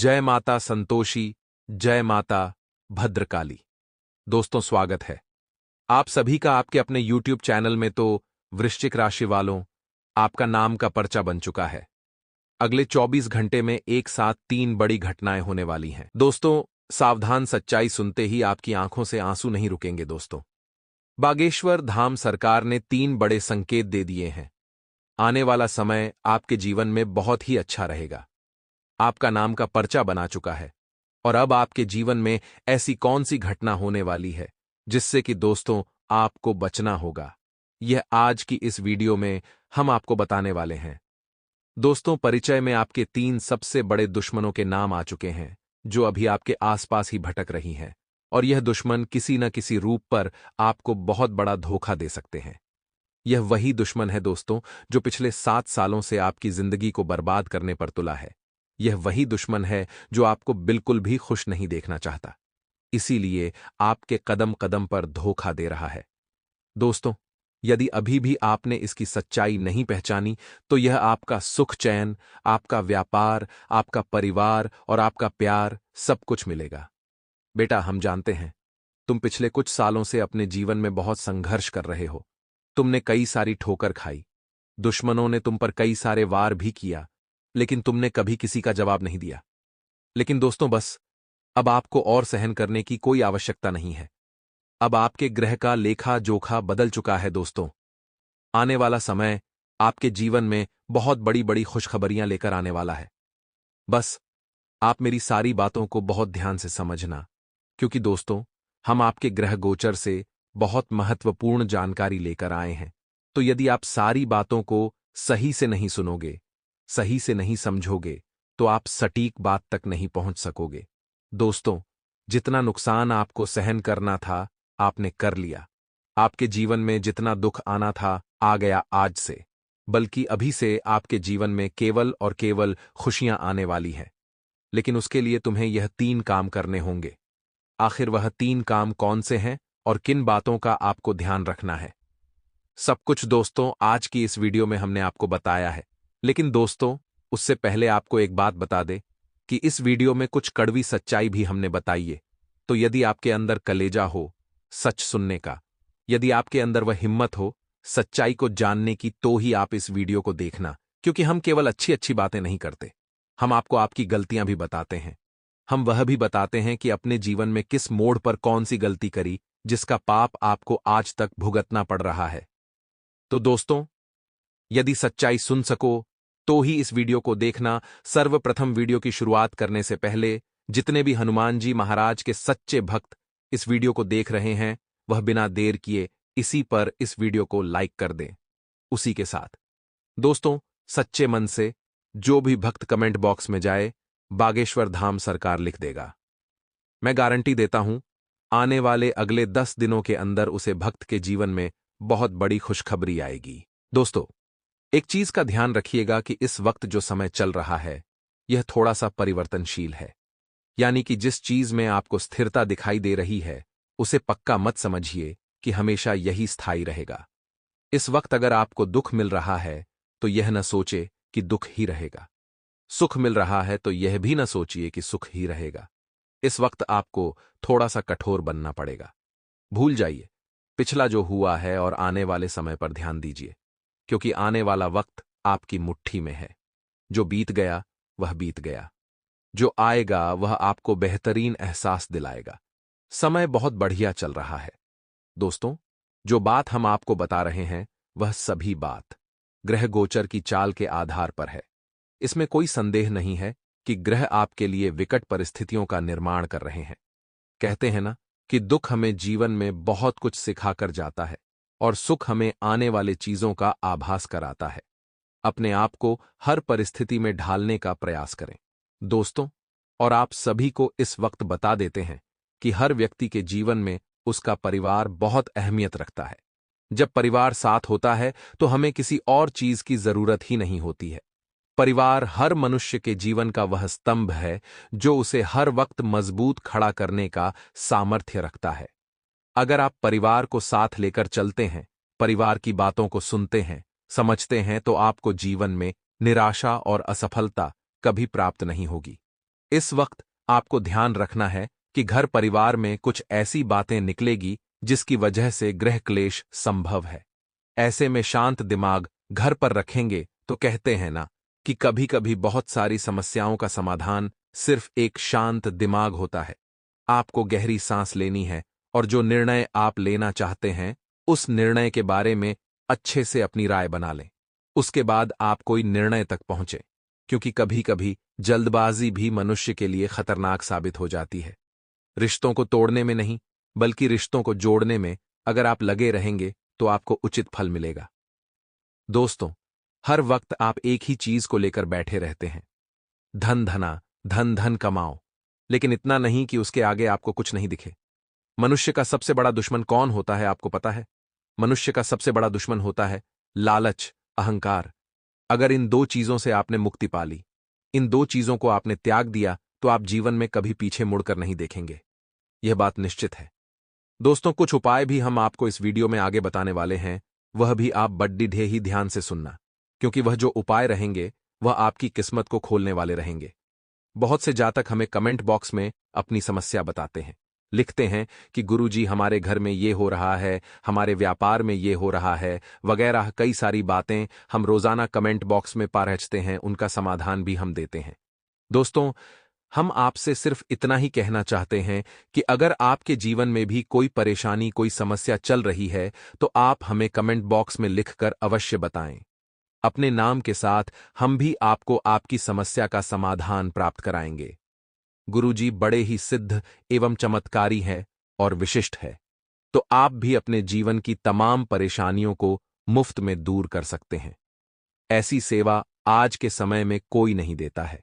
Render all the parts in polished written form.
जय माता संतोषी, जय माता भद्रकाली। दोस्तों, स्वागत है आप सभी का आपके अपने YouTube चैनल में। तो वृश्चिक राशि वालों, आपका नाम का पर्चा बन चुका है। अगले 24 घंटे में एक साथ 3 बड़ी घटनाएं होने वाली हैं। दोस्तों, सावधान, सच्चाई सुनते ही आपकी आंखों से आंसू नहीं रुकेंगे। दोस्तों, बागेश्वर धाम सरकार ने 3 बड़े संकेत दे दिए हैं। आने वाला समय आपके जीवन में बहुत ही अच्छा रहेगा। आपका नाम का पर्चा बना चुका है और अब आपके जीवन में ऐसी कौन सी घटना होने वाली है जिससे कि दोस्तों आपको बचना होगा, यह आज की इस वीडियो में हम आपको बताने वाले हैं। दोस्तों, परिचय में आपके 3 सबसे बड़े दुश्मनों के नाम आ चुके हैं जो अभी आपके आसपास ही भटक रही हैं, और यह दुश्मन किसी न किसी रूप पर आपको बहुत बड़ा धोखा दे सकते हैं। यह वही दुश्मन है दोस्तों जो पिछले 7 सालों से आपकी जिंदगी को बर्बाद करने पर तुला है। यह वही दुश्मन है जो आपको बिल्कुल भी खुश नहीं देखना चाहता, इसीलिए आपके कदम कदम पर धोखा दे रहा है। दोस्तों, यदि अभी भी आपने इसकी सच्चाई नहीं पहचानी तो यह आपका सुख चैन, आपका व्यापार, आपका परिवार और आपका प्यार सब कुछ मिलेगा। बेटा, हम जानते हैं तुम पिछले कुछ सालों से अपने जीवन में बहुत संघर्ष कर रहे हो। तुमने कई सारी ठोकर खाई, दुश्मनों ने तुम पर कई सारे वार भी किया, लेकिन तुमने कभी किसी का जवाब नहीं दिया। लेकिन दोस्तों, बस अब आपको और सहन करने की कोई आवश्यकता नहीं है। अब आपके ग्रह का लेखा जोखा बदल चुका है। दोस्तों, आने वाला समय आपके जीवन में बहुत बड़ी बड़ी खुशखबरियां लेकर आने वाला है। बस आप मेरी सारी बातों को बहुत ध्यान से समझना, क्योंकि दोस्तों, हम आपके ग्रह गोचर से बहुत महत्वपूर्ण जानकारी लेकर आए हैं। तो यदि आप सारी बातों को सही से नहीं सुनोगे, सही से नहीं समझोगे, तो आप सटीक बात तक नहीं पहुंच सकोगे। दोस्तों, जितना नुकसान आपको सहन करना था आपने कर लिया। आपके जीवन में जितना दुख आना था आ गया आज से, बल्कि अभी से आपके जीवन में केवल और केवल खुशियां आने वाली हैं। लेकिन उसके लिए तुम्हें यह 3 काम करने होंगे। आखिर वह 3 काम कौन से हैं और किन बातों का आपको ध्यान रखना है, सब कुछ दोस्तों आज की इस वीडियो में हमने आपको बताया है। लेकिन दोस्तों, उससे पहले आपको एक बात बता दे कि इस वीडियो में कुछ कड़वी सच्चाई भी हमने बताई है। तो यदि आपके अंदर कलेजा हो सच सुनने का, यदि आपके अंदर वह हिम्मत हो सच्चाई को जानने की, तो ही आप इस वीडियो को देखना, क्योंकि हम केवल अच्छी अच्छी बातें नहीं करते, हम आपको आपकी गलतियां भी बताते हैं। हम वह भी बताते हैं कि अपने जीवन में किस मोड़ पर कौन सी गलती करी जिसका पाप आपको आज तक भुगतना पड़ रहा है। तो दोस्तों, यदि सच्चाई सुन सको तो ही इस वीडियो को देखना। सर्वप्रथम वीडियो की शुरुआत करने से पहले जितने भी हनुमान जी महाराज के सच्चे भक्त इस वीडियो को देख रहे हैं, वह बिना देर किए इसी पर इस वीडियो को लाइक कर दें। उसी के साथ दोस्तों, सच्चे मन से जो भी भक्त कमेंट बॉक्स में जाए, बागेश्वर धाम सरकार लिख देगा। मैं गारंटी देता हूं, आने वाले अगले 10 दिनों के अंदर उसे भक्त के जीवन में बहुत बड़ी खुशखबरी आएगी। दोस्तों, एक चीज का ध्यान रखिएगा कि इस वक्त जो समय चल रहा है यह थोड़ा सा परिवर्तनशील है। यानी कि जिस चीज में आपको स्थिरता दिखाई दे रही है उसे पक्का मत समझिए कि हमेशा यही स्थायी रहेगा। इस वक्त अगर आपको दुख मिल रहा है तो यह न सोचे कि दुख ही रहेगा। सुख मिल रहा है तो यह भी न सोचिए कि सुख ही रहेगा। इस वक्त आपको थोड़ा सा कठोर बनना पड़ेगा। भूल जाइए पिछला जो हुआ है और आने वाले समय पर ध्यान दीजिए, क्योंकि आने वाला वक्त आपकी मुट्ठी में है। जो बीत गया वह बीत गया, जो आएगा वह आपको बेहतरीन एहसास दिलाएगा। समय बहुत बढ़िया चल रहा है। दोस्तों, जो बात हम आपको बता रहे हैं वह सभी बात ग्रह गोचर की चाल के आधार पर है। इसमें कोई संदेह नहीं है कि ग्रह आपके लिए विकट परिस्थितियों का निर्माण कर रहे हैं। कहते हैं ना कि दुख हमें जीवन में बहुत कुछ सिखाकर जाता है और सुख हमें आने वाले चीजों का आभास कराता है। अपने आप को हर परिस्थिति में ढालने का प्रयास करें दोस्तों। और आप सभी को इस वक्त बता देते हैं कि हर व्यक्ति के जीवन में उसका परिवार बहुत अहमियत रखता है। जब परिवार साथ होता है तो हमें किसी और चीज की जरूरत ही नहीं होती है। परिवार हर मनुष्य के जीवन का वह स्तंभ है जो उसे हर वक्त मजबूत खड़ा करने का सामर्थ्य रखता है। अगर आप परिवार को साथ लेकर चलते हैं, परिवार की बातों को सुनते हैं, समझते हैं, तो आपको जीवन में निराशा और असफलता कभी प्राप्त नहीं होगी। इस वक्त आपको ध्यान रखना है कि घर परिवार में कुछ ऐसी बातें निकलेगी जिसकी वजह से गृह क्लेश संभव है। ऐसे में शांत दिमाग घर पर रखेंगे तो कहते हैं ना कि कभी कभी बहुत सारी समस्याओं का समाधान सिर्फ एक शांत दिमाग होता है। आपको गहरी सांस लेनी है और जो निर्णय आप लेना चाहते हैं उस निर्णय के बारे में अच्छे से अपनी राय बना लें। उसके बाद आप कोई निर्णय तक पहुंचे, क्योंकि कभी कभी जल्दबाजी भी मनुष्य के लिए खतरनाक साबित हो जाती है। रिश्तों को तोड़ने में नहीं, बल्कि रिश्तों को जोड़ने में अगर आप लगे रहेंगे तो आपको उचित फल मिलेगा। दोस्तों, हर वक्त आप एक ही चीज को लेकर बैठे रहते हैं, धन धना, धन धन कमाओ, लेकिन इतना नहीं कि उसके आगे आपको कुछ नहीं दिखे। मनुष्य का सबसे बड़ा दुश्मन कौन होता है आपको पता है? मनुष्य का सबसे बड़ा दुश्मन होता है लालच, अहंकार। अगर इन दो चीजों से आपने मुक्ति पा ली, इन दो चीजों को आपने त्याग दिया, तो आप जीवन में कभी पीछे मुड़कर नहीं देखेंगे। यह बात निश्चित है। दोस्तों, कुछ उपाय भी हम आपको इस वीडियो में आगे बताने वाले हैं, वह भी आप बड्डी ढे ही ध्यान से सुनना, क्योंकि वह जो उपाय रहेंगे वह आपकी किस्मत को खोलने वाले रहेंगे। बहुत से जातक हमें कमेंट बॉक्स में अपनी समस्या बताते हैं, लिखते हैं कि गुरुजी हमारे घर में ये हो रहा है, हमारे व्यापार में ये हो रहा है, वगैरह कई सारी बातें हम रोजाना कमेंट बॉक्स में पहुंचते हैं, उनका समाधान भी हम देते हैं। दोस्तों, हम आपसे सिर्फ इतना ही कहना चाहते हैं कि अगर आपके जीवन में भी कोई परेशानी, कोई समस्या चल रही है तो आप हमें कमेंट बॉक्स में लिखकर अवश्य बताएं। अपने नाम के साथ हम भी आपको आपकी समस्या का समाधान प्राप्त कराएंगे। गुरुजी बड़े ही सिद्ध एवं चमत्कारी है और विशिष्ट है, तो आप भी अपने जीवन की तमाम परेशानियों को मुफ्त में दूर कर सकते हैं। ऐसी सेवा आज के समय में कोई नहीं देता है।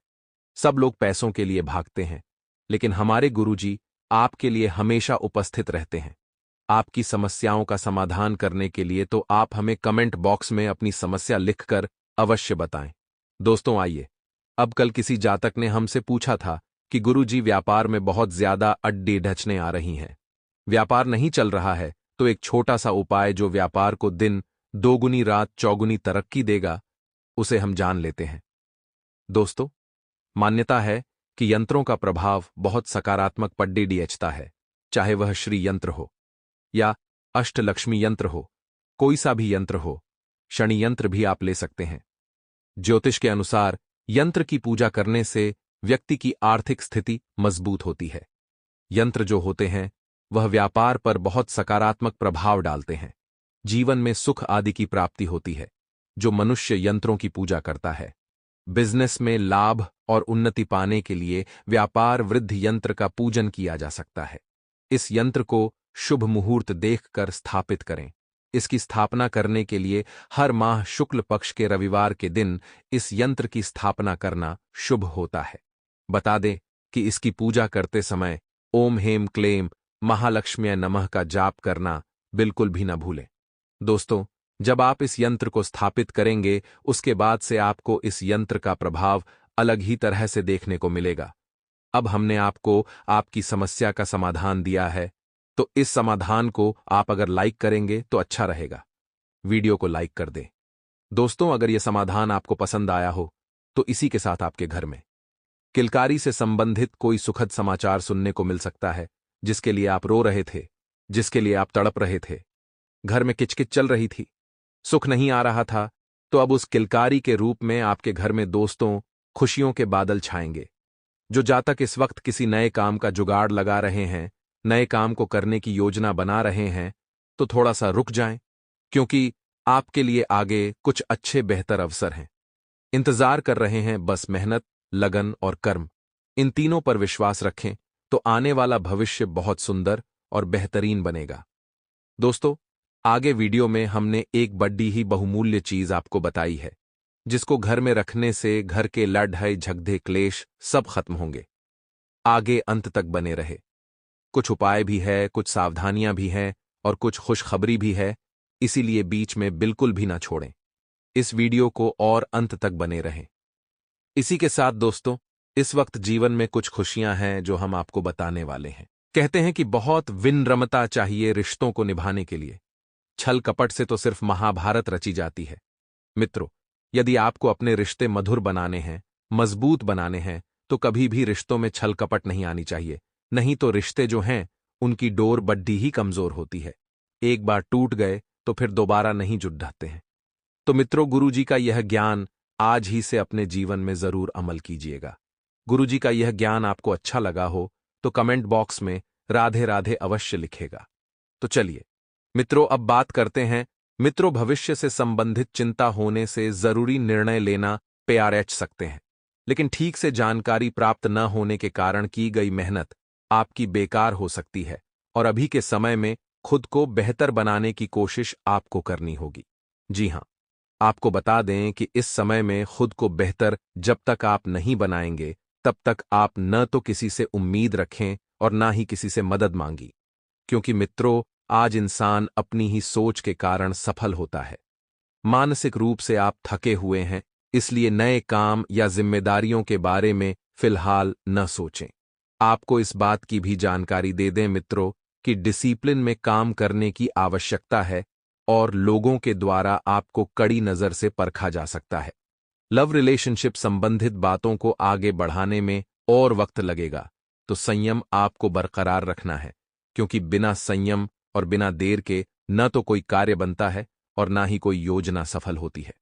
सब लोग पैसों के लिए भागते हैं, लेकिन हमारे गुरुजी आपके लिए हमेशा उपस्थित रहते हैं। आपकी समस्याओं का समाधान करने के लिए तो आप हमें कमेंट बॉक्स में अपनी समस्या लिखकर अवश्य बताएं। दोस्तों, आइए, अब कल किसी जातक ने हमसे पूछा था कि गुरुजी व्यापार में बहुत ज्यादा अड्डी ढचने आ रही हैं, व्यापार नहीं चल रहा है, तो एक छोटा सा उपाय जो व्यापार को दिन दोगुनी रात चौगुनी तरक्की देगा, उसे हम जान लेते हैं। दोस्तों, मान्यता है कि यंत्रों का प्रभाव बहुत सकारात्मक पड्डी डियचता है, चाहे वह श्री यंत्र हो या अष्टलक्ष्मी यंत्र हो, कोई सा भी यंत्र हो, शनि यंत्र भी आप ले सकते हैं। ज्योतिष के अनुसार यंत्र की पूजा करने से व्यक्ति की आर्थिक स्थिति मजबूत होती है। यंत्र जो होते हैं वह व्यापार पर बहुत सकारात्मक प्रभाव डालते हैं। जीवन में सुख आदि की प्राप्ति होती है जो मनुष्य यंत्रों की पूजा करता है। बिजनेस में लाभ और उन्नति पाने के लिए व्यापार वृद्धि यंत्र का पूजन किया जा सकता है। इस यंत्र को शुभ मुहूर्त देखकर स्थापित करें। इसकी स्थापना करने के लिए हर माह शुक्ल पक्ष के रविवार के दिन इस यंत्र की स्थापना करना शुभ होता है। बता दें कि इसकी पूजा करते समय ओम हेम क्लेम महालक्ष्म्यै नमः का जाप करना बिल्कुल भी न भूलें। दोस्तों, जब आप इस यंत्र को स्थापित करेंगे, उसके बाद से आपको इस यंत्र का प्रभाव अलग ही तरह से देखने को मिलेगा। अब हमने आपको आपकी समस्या का समाधान दिया है, तो इस समाधान को आप अगर लाइक करेंगे तो अच्छा रहेगा। वीडियो को लाइक कर दें। दोस्तों, अगर यह समाधान आपको पसंद आया हो तो इसी के साथ आपके घर में किलकारी से संबंधित कोई सुखद समाचार सुनने को मिल सकता है, जिसके लिए आप रो रहे थे, जिसके लिए आप तड़प रहे थे। घर में किचकिच चल रही थी, सुख नहीं आ रहा था, तो अब उस किलकारी के रूप में आपके घर में दोस्तों खुशियों के बादल छाएंगे। जो जातक इस वक्त किसी नए काम का जुगाड़ लगा रहे हैं, नए काम को करने की योजना बना रहे हैं, तो थोड़ा सा रुक जाएं, क्योंकि आपके लिए आगे कुछ अच्छे बेहतर अवसर हैं। इंतजार कर रहे हैं, बस मेहनत, लगन और कर्म, इन तीनों पर विश्वास रखें तो आने वाला भविष्य बहुत सुंदर और बेहतरीन बनेगा। दोस्तों, आगे वीडियो में हमने एक बड़ी ही बहुमूल्य चीज आपको बताई है, जिसको घर में रखने से घर के लड़ाई झगड़े क्लेश सब खत्म होंगे। आगे अंत तक बने रहे। कुछ उपाय भी है, कुछ सावधानियां भी हैं और कुछ खुशखबरी भी है, इसीलिए बीच में बिल्कुल भी ना छोड़ें। इस वीडियो को और अंत तक बने रहें। इसी के साथ दोस्तों, इस वक्त जीवन में कुछ खुशियां हैं जो हम आपको बताने वाले हैं। कहते हैं कि बहुत विनम्रता चाहिए रिश्तों को निभाने के लिए। छल कपट से तो सिर्फ महाभारत रची जाती है। मित्रों, यदि आपको अपने रिश्ते मधुर बनाने हैं, मजबूत बनाने हैं, तो कभी भी रिश्तों में छल कपट नहीं आनी चाहिए, नहीं तो रिश्ते जो हैं उनकी डोर बड्डी ही कमजोर होती है। एक बार टूट गए तो फिर दोबारा नहीं जुट ढाते हैं। तो मित्रों, गुरुजी का यह ज्ञान आज ही से अपने जीवन में जरूर अमल कीजिएगा। गुरुजी का यह ज्ञान आपको अच्छा लगा हो तो कमेंट बॉक्स में राधे राधे अवश्य लिखेगा। तो चलिए मित्रों, अब बात करते हैं मित्रों, भविष्य से संबंधित चिंता होने से जरूरी निर्णय लेना PRH सकते हैं, लेकिन ठीक से जानकारी प्राप्त न होने के कारण की गई मेहनत आपकी बेकार हो सकती है और अभी के समय में खुद को बेहतर बनाने की कोशिश आपको करनी होगी। जी हां, आपको बता दें कि इस समय में खुद को बेहतर जब तक आप नहीं बनाएंगे तब तक आप न तो किसी से उम्मीद रखें और ना ही किसी से मदद मांगी, क्योंकि मित्रों, आज इंसान अपनी ही सोच के कारण सफल होता है। मानसिक रूप से आप थके हुए हैं, इसलिए नए काम या जिम्मेदारियों के बारे में फिलहाल न सोचें। आपको इस बात की भी जानकारी दे दें मित्रों कि डिसिप्लिन में काम करने की आवश्यकता है और लोगों के द्वारा आपको कड़ी नजर से परखा जा सकता है। लव रिलेशनशिप संबंधित बातों को आगे बढ़ाने में और वक्त लगेगा, तो संयम आपको बरकरार रखना है, क्योंकि बिना संयम और बिना देर के न तो कोई कार्य बनता है और ना ही कोई योजना सफल होती है।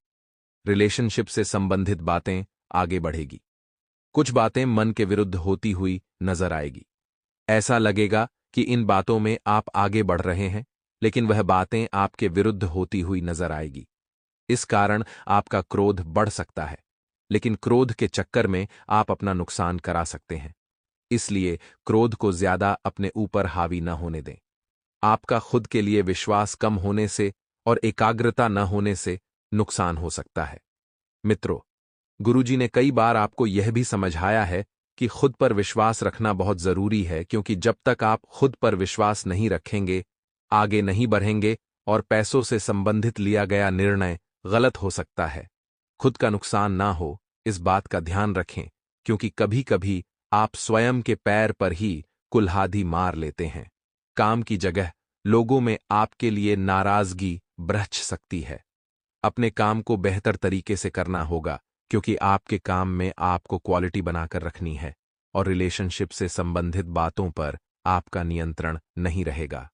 रिलेशनशिप से संबंधित बातें आगे बढ़ेगी। कुछ बातें मन के विरुद्ध होती हुई नजर आएगी। ऐसा लगेगा कि इन बातों में आप आगे बढ़ रहे हैं, लेकिन वह बातें आपके विरुद्ध होती हुई नजर आएगी। इस कारण आपका क्रोध बढ़ सकता है, लेकिन क्रोध के चक्कर में आप अपना नुकसान करा सकते हैं। इसलिए क्रोध को ज्यादा अपने ऊपर हावी न होने दें। आपका खुद के लिए विश्वास कम होने से और एकाग्रता न होने से नुकसान हो सकता है। मित्रों, गुरुजी ने कई बार आपको यह भी समझाया है कि खुद पर विश्वास रखना बहुत जरूरी है, क्योंकि जब तक आप खुद पर विश्वास नहीं रखेंगे, आगे नहीं बढ़ेंगे और पैसों से संबंधित लिया गया निर्णय गलत हो सकता है। खुद का नुकसान ना हो, इस बात का ध्यान रखें, क्योंकि कभी कभी आप स्वयं के पैर पर ही कुल्हाड़ी मार लेते हैं। काम की जगह लोगों में आपके लिए नाराजगी बरछ सकती है। अपने काम को बेहतर तरीके से करना होगा, क्योंकि आपके काम में आपको क्वालिटी बनाकर रखनी है और रिलेशनशिप से संबंधित बातों पर आपका नियंत्रण नहीं रहेगा।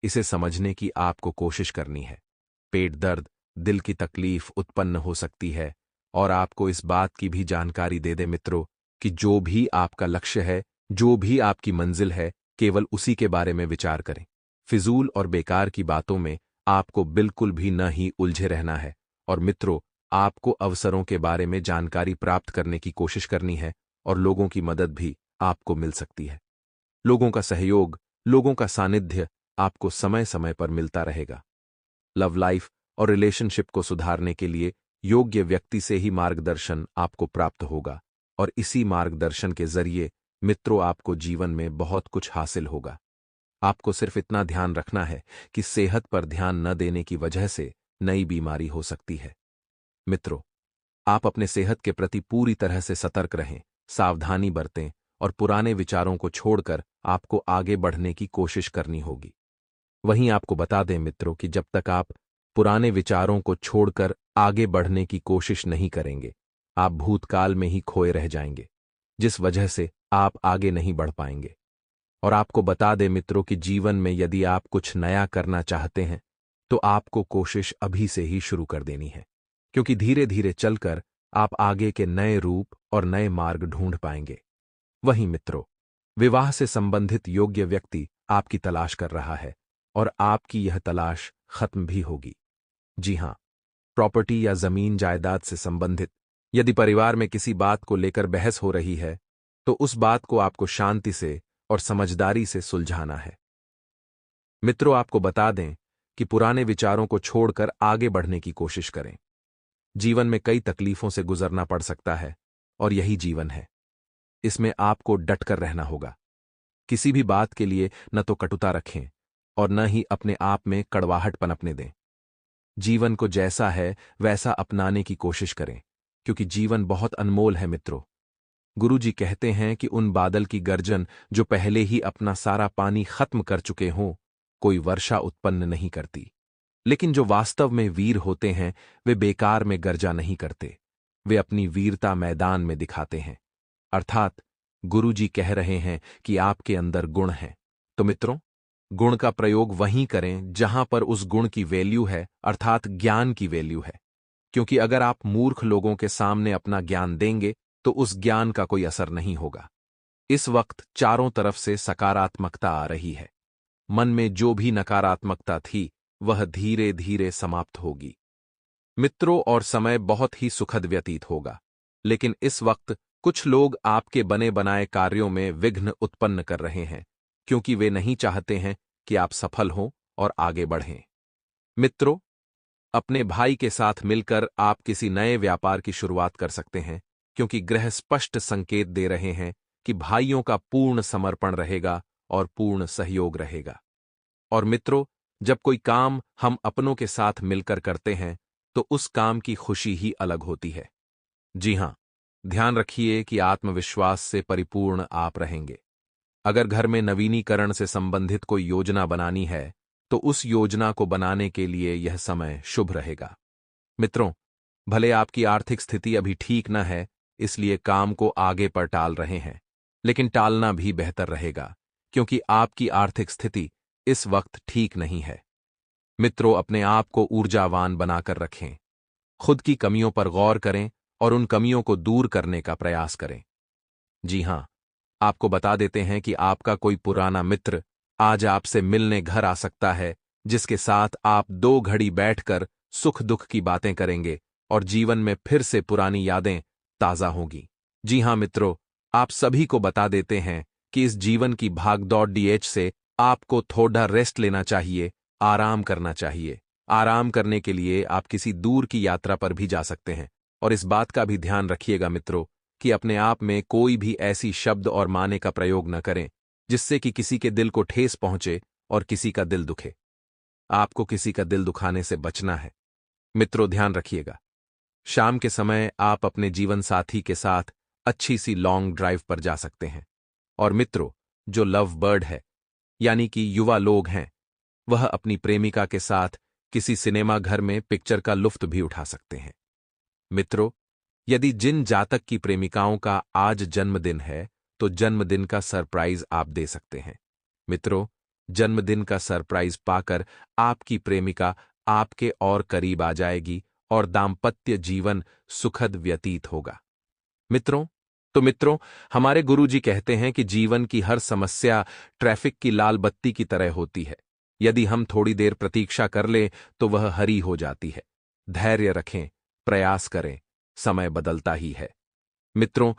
इसे समझने की आपको कोशिश करनी है। पेट दर्द, दिल की तकलीफ उत्पन्न हो सकती है और आपको इस बात की भी जानकारी दे दे मित्रों कि जो भी आपका लक्ष्य है, जो भी आपकी मंजिल है, केवल उसी के बारे में विचार करें। फिजूल और बेकार की बातों में आपको बिल्कुल भी न ही उलझे रहना है। और मित्रों, आपको अवसरों के बारे में जानकारी प्राप्त करने की कोशिश करनी है और लोगों की मदद भी आपको मिल सकती है। लोगों का सहयोग, लोगों का सानिध्य आपको समय समय पर मिलता रहेगा। लव लाइफ और रिलेशनशिप को सुधारने के लिए योग्य व्यक्ति से ही मार्गदर्शन आपको प्राप्त होगा और इसी मार्गदर्शन के जरिए मित्रों आपको जीवन में बहुत कुछ हासिल होगा। आपको सिर्फ इतना ध्यान रखना है कि सेहत पर ध्यान न देने की वजह से नई बीमारी हो सकती है। मित्रों, आप अपने सेहत के प्रति पूरी तरह से सतर्क रहें, सावधानी बरतें और पुराने विचारों को छोड़कर आपको आगे बढ़ने की कोशिश करनी होगी। वहीं आपको बता दें मित्रों कि जब तक आप पुराने विचारों को छोड़कर आगे बढ़ने की कोशिश नहीं करेंगे, आप भूतकाल में ही खोए रह जाएंगे, जिस वजह से आप आगे नहीं बढ़ पाएंगे। और आपको बता दें मित्रों कि जीवन में यदि आप कुछ नया करना चाहते हैं, तो आपको कोशिश अभी से ही शुरू कर देनी है, क्योंकि धीरे धीरे चलकर आप आगे के नए रूप और नए मार्ग ढूंढ पाएंगे। वहीं मित्रों, विवाह से संबंधित योग्य व्यक्ति आपकी तलाश कर रहा है और आपकी यह तलाश खत्म भी होगी। जी हां, प्रॉपर्टी या जमीन जायदाद से संबंधित यदि परिवार में किसी बात को लेकर बहस हो रही है, तो उस बात को आपको शांति से और समझदारी से सुलझाना है। मित्रों, आपको बता दें कि पुराने विचारों को छोड़कर आगे बढ़ने की कोशिश करें। जीवन में कई तकलीफों से गुजरना पड़ सकता है और यही जीवन है। इसमें आपको डटकर रहना होगा। किसी भी बात के लिए न तो कटुता रखें और न ही अपने आप में कड़वाहट पनपने दें। जीवन को जैसा है वैसा अपनाने की कोशिश करें, क्योंकि जीवन बहुत अनमोल है मित्रों। गुरुजी कहते हैं कि उन बादल की गर्जन जो पहले ही अपना सारा पानी खत्म कर चुके हों, कोई वर्षा उत्पन्न नहीं करती। लेकिन जो वास्तव में वीर होते हैं, वे बेकार में गर्जा नहीं करते। वे अपनी वीरता मैदान में दिखाते हैं। अर्थात गुरुजी कह रहे हैं कि आपके अंदर गुण है। तो मित्रों, गुण का प्रयोग वहीं करें जहां पर उस गुण की वैल्यू है, अर्थात ज्ञान की वैल्यू है। क्योंकि अगर आप मूर्ख लोगों के सामने अपना ज्ञान देंगे तो उस ज्ञान का कोई असर नहीं होगा। इस वक्त चारों तरफ से सकारात्मकता आ रही है। मन में जो भी नकारात्मकता थी वह धीरे धीरे समाप्त होगी। मित्रों, और समय बहुत ही सुखद व्यतीत होगा। लेकिन इस वक्त कुछ लोग आपके बने बनाए कार्यों में विघ्न उत्पन्न कर रहे हैं, क्योंकि वे नहीं चाहते हैं कि आप सफल हों और आगे बढ़ें। मित्रों, अपने भाई के साथ मिलकर आप किसी नए व्यापार की शुरुआत कर सकते हैं, क्योंकि ग्रह स्पष्ट संकेत दे रहे हैं कि भाइयों का पूर्ण समर्पण रहेगा और पूर्ण सहयोग रहेगा। और मित्रों, जब कोई काम हम अपनों के साथ मिलकर करते हैं तो उस काम की खुशी ही अलग होती है। जी हां, ध्यान रखिए कि आत्मविश्वास से परिपूर्ण आप रहेंगे। अगर घर में नवीनीकरण से संबंधित कोई योजना बनानी है तो उस योजना को बनाने के लिए यह समय शुभ रहेगा। मित्रों, भले आपकी आर्थिक स्थिति अभी ठीक न है, इसलिए काम को आगे पर टाल रहे हैं, लेकिन टालना भी बेहतर रहेगा, क्योंकि आपकी आर्थिक स्थिति इस वक्त ठीक नहीं है। मित्रों, अपने आप को ऊर्जावान बनाकर रखें। खुद की कमियों पर गौर करें और उन कमियों को दूर करने का प्रयास करें। जी हां, आपको बता देते हैं कि आपका कोई पुराना मित्र आज आपसे मिलने घर आ सकता है, जिसके साथ आप 2 घड़ी बैठकर सुख दुख की बातें करेंगे और जीवन में फिर से पुरानी यादें ताजा होंगी। जी हां मित्रों, आप सभी को बता देते हैं कि इस जीवन की भागदौड़ डीएच से आपको थोड़ा रेस्ट लेना चाहिए, आराम करना चाहिए। आराम करने के लिए आप किसी दूर की यात्रा पर भी जा सकते हैं। और इस बात का भी ध्यान रखिएगा मित्रों कि अपने आप में कोई भी ऐसी शब्द और माने का प्रयोग न करें जिससे कि किसी के दिल को ठेस पहुंचे और किसी का दिल दुखे। आपको किसी का दिल दुखाने से बचना है। मित्रों, ध्यान रखिएगा। शाम के समय आप अपने जीवन साथी के साथ अच्छी सी लॉन्ग ड्राइव पर जा सकते हैं। और मित्रों, जो लव बर्ड है यानी कि युवा लोग हैं, वह अपनी प्रेमिका के साथ किसी सिनेमा घर में पिक्चर का लुत्फ भी उठा सकते हैं। मित्रों, यदि जिन जातक की प्रेमिकाओं का आज जन्मदिन है तो जन्मदिन का सरप्राइज आप दे सकते हैं। मित्रों, जन्मदिन का सरप्राइज पाकर आपकी प्रेमिका आपके और करीब आ जाएगी और दाम्पत्य जीवन सुखद व्यतीत होगा। मित्रों, हमारे गुरुजी कहते हैं कि जीवन की हर समस्या ट्रैफिक की लाल बत्ती की तरह होती है। यदि हम थोड़ी देर प्रतीक्षा कर लें तो वह हरी हो जाती है। धैर्य रखें, प्रयास करें, समय बदलता ही है। मित्रों,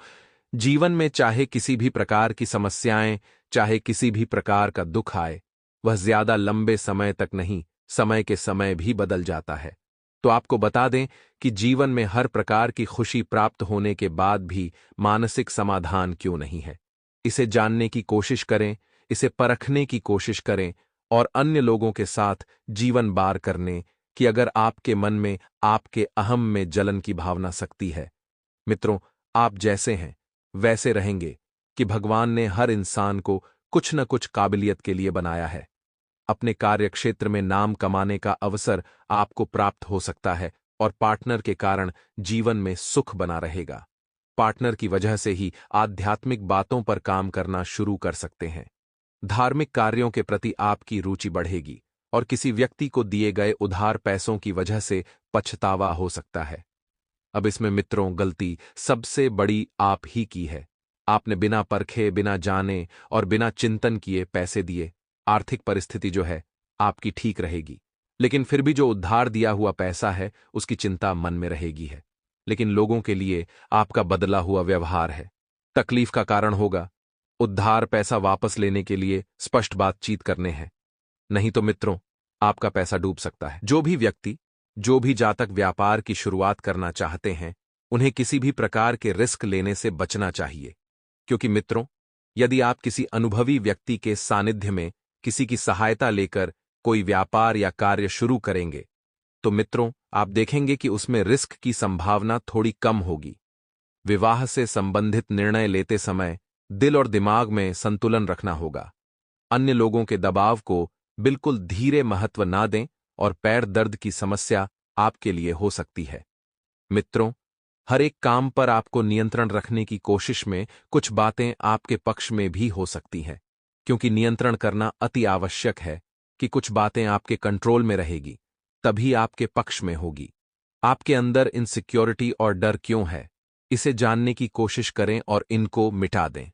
जीवन में चाहे किसी भी प्रकार की समस्याएं, चाहे किसी भी प्रकार का दुख आए, वह ज्यादा लंबे समय तक नहीं, समय के समय भी बदल जाता है। तो आपको बता दें कि जीवन में हर प्रकार की खुशी प्राप्त होने के बाद भी मानसिक समाधान क्यों नहीं है। इसे जानने की कोशिश करें, इसे परखने की कोशिश करें और अन्य लोगों के साथ जीवन बार करने कि अगर आपके मन में, आपके अहम में जलन की भावना सकती है। मित्रों, आप जैसे हैं वैसे रहेंगे कि भगवान ने हर इंसान को कुछ न कुछ काबिलियत के लिए बनाया है। अपने कार्य क्षेत्र में नाम कमाने का अवसर आपको प्राप्त हो सकता है और पार्टनर के कारण जीवन में सुख बना रहेगा। पार्टनर की वजह से ही आध्यात्मिक बातों पर काम करना शुरू कर सकते हैं। धार्मिक कार्यों के प्रति आपकी रुचि बढ़ेगी और किसी व्यक्ति को दिए गए उधार पैसों की वजह से पछतावा हो सकता है। अब इसमें मित्रों, गलती सबसे बड़ी आप ही की है। आपने बिना परखे, बिना जाने और बिना चिंतन किए पैसे दिए। आर्थिक परिस्थिति जो है आपकी ठीक रहेगी, लेकिन फिर भी जो उधार दिया हुआ पैसा है उसकी चिंता मन में रहेगी है। लेकिन लोगों के लिए आपका बदला हुआ व्यवहार है, तकलीफ का कारण होगा। उधार पैसा वापस लेने के लिए स्पष्ट बातचीत करने हैं, नहीं तो मित्रों आपका पैसा डूब सकता है। जो भी व्यक्ति, जो भी जातक व्यापार की शुरुआत करना चाहते हैं, उन्हें किसी भी प्रकार के रिस्क लेने से बचना चाहिए। क्योंकि मित्रों, यदि आप किसी अनुभवी व्यक्ति के सानिध्य में किसी की सहायता लेकर कोई व्यापार या कार्य शुरू करेंगे तो मित्रों आप देखेंगे कि उसमें रिस्क की संभावना थोड़ी कम होगी। विवाह से संबंधित निर्णय लेते समय दिल और दिमाग में संतुलन रखना होगा। अन्य लोगों के दबाव को बिल्कुल धीरे महत्व ना दें और पैर दर्द की समस्या आपके लिए हो सकती है। मित्रों, हर एक काम पर आपको नियंत्रण रखने की कोशिश में कुछ बातें आपके पक्ष में भी हो सकती हैं, क्योंकि नियंत्रण करना अति आवश्यक है कि कुछ बातें आपके कंट्रोल में रहेगी, तभी आपके पक्ष में होगी। आपके अंदर इनसिक्योरिटी और डर क्यों है, इसे जानने की कोशिश करें और इनको मिटा दें।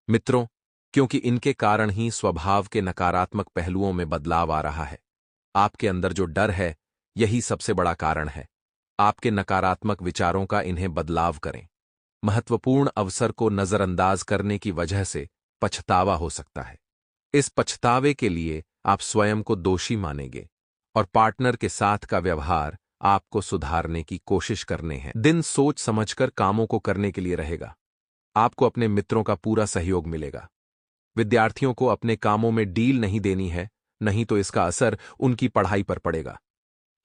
मित्रों, क्योंकि इनके कारण ही स्वभाव के नकारात्मक पहलुओं में बदलाव आ रहा है। आपके अंदर जो डर है, यही सबसे बड़ा कारण है। आपके नकारात्मक विचारों का इन्हें बदलाव करें। महत्वपूर्ण अवसर को नजरअंदाज करने की वजह से पछतावा हो सकता है। इस पछतावे के लिए आप स्वयं को दोषी मानेंगे और पार्टनर के साथ का व्यवहार आपको सुधारने की कोशिश करने हैं। दिन सोच समझकर कामों को करने के लिए रहेगा। आपको अपने मित्रों का पूरा सहयोग मिलेगा। विद्यार्थियों को अपने कामों में डील नहीं देनी है, नहीं तो इसका असर उनकी पढ़ाई पर पड़ेगा।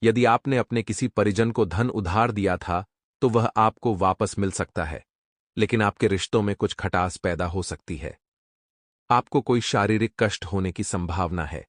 यदि आपने अपने किसी परिजन को धन उधार दिया था, तो वह आपको वापस मिल सकता है, लेकिन आपके रिश्तों में कुछ खटास पैदा हो सकती है। आपको कोई शारीरिक कष्ट होने की संभावना है।